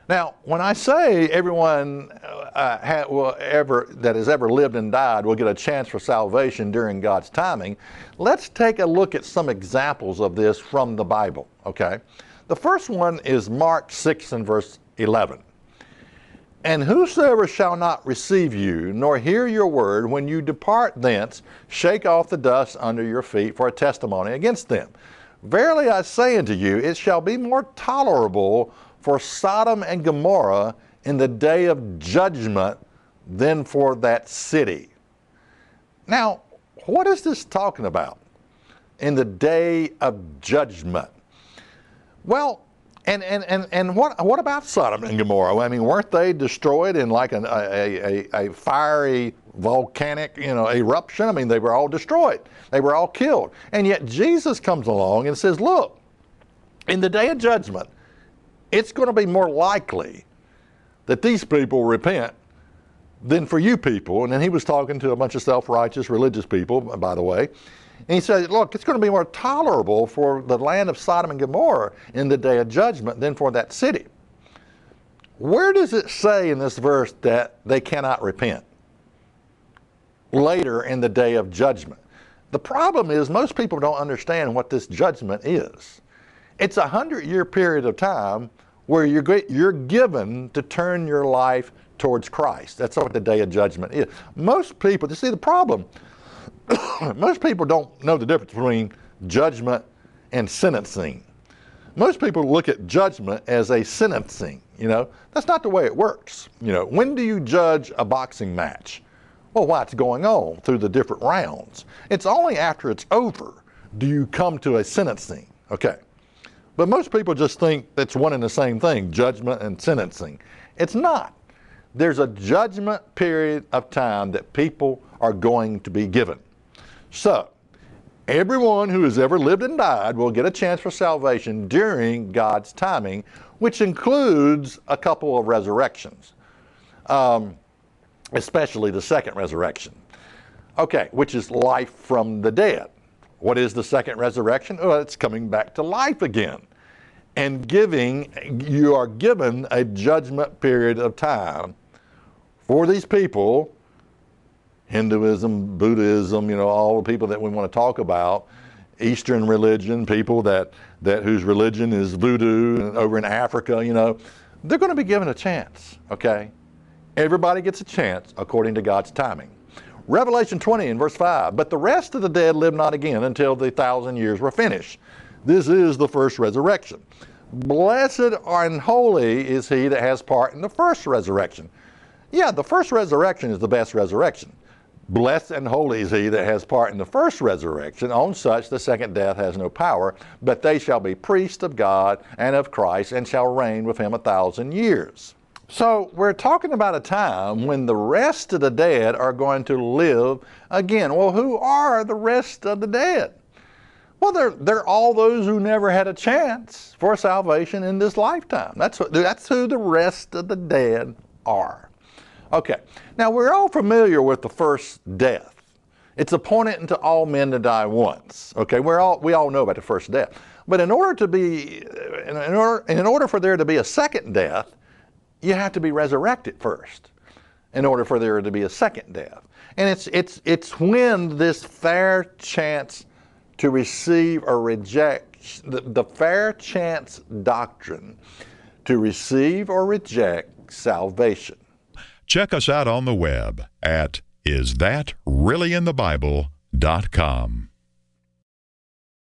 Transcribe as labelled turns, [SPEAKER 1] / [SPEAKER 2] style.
[SPEAKER 1] Now, when I say everyone that has ever lived and died will get a chance for salvation during God's timing, let's take a look at some examples of this from the Bible, okay? The first one is Mark 6 and verse 11. And whosoever shall not receive you, nor hear your word, when you depart thence, shake off the dust under your feet for a testimony against them. Verily I say unto you, it shall be more tolerable for Sodom and Gomorrah in the day of judgment than for that city. Now, what is this talking about? In the day of judgment. Well, and what about Sodom and Gomorrah? I mean, weren't they destroyed in like a fiery volcanic, eruption? I mean, they were all destroyed. They were all killed. And yet Jesus comes along and says, look, in the day of judgment, it's going to be more likely that these people repent than for you people. And then he was talking to a bunch of self-righteous religious people, by the way. And he said, look, it's going to be more tolerable for the land of Sodom and Gomorrah in the day of judgment than for that city. Where does it say in this verse that they cannot repent later in the day of judgment? The problem is most people don't understand what this judgment is. It's a 100-year period of time where you're given to turn your life towards Christ. That's what the day of judgment is. Most people, you see the problem, most people don't know the difference between judgment and sentencing. Most people look at judgment as a sentencing, That's not the way it works. When do you judge a boxing match? Well, while it's going on through the different rounds. It's only after it's over do you come to a sentencing, okay? But most people just think that's one and the same thing, judgment and sentencing. It's not. There's a judgment period of time that people are going to be given. So, everyone who has ever lived and died will get a chance for salvation during God's timing, which includes a couple of resurrections, especially the second resurrection. Okay, which is life from the dead. What is the second resurrection? Well, it's coming back to life again. And you are given a judgment period of time for these people, Hinduism, Buddhism, all the people that we want to talk about, Eastern religion, people that whose religion is voodoo over in Africa, they're going to be given a chance, okay? Everybody gets a chance according to God's timing. Revelation 20 and verse 5, but the rest of the dead live not again until the 1,000 years were finished. This is the first resurrection. Blessed and holy is he that has part in the first resurrection. Yeah, the first resurrection is the best resurrection. Blessed and holy is he that has part in the first resurrection. On such the second death has no power, but they shall be priests of God and of Christ, and shall reign with him 1,000 years. So we're talking about a time when the rest of the dead are going to live again. Well, who are the rest of the dead? Well, they're all those who never had a chance for salvation in this lifetime. That's who the rest of the dead are. Okay, now we're all familiar with the first death. It's appointed unto all men to die once. Okay, we all know about the first death. But in order for there to be a second death, you have to be resurrected first in order for there to be a second death. And it's when this fair chance to receive or reject, the fair chance doctrine to receive or reject salvation.
[SPEAKER 2] Check us out on the web at isthatreallyinthebible.com.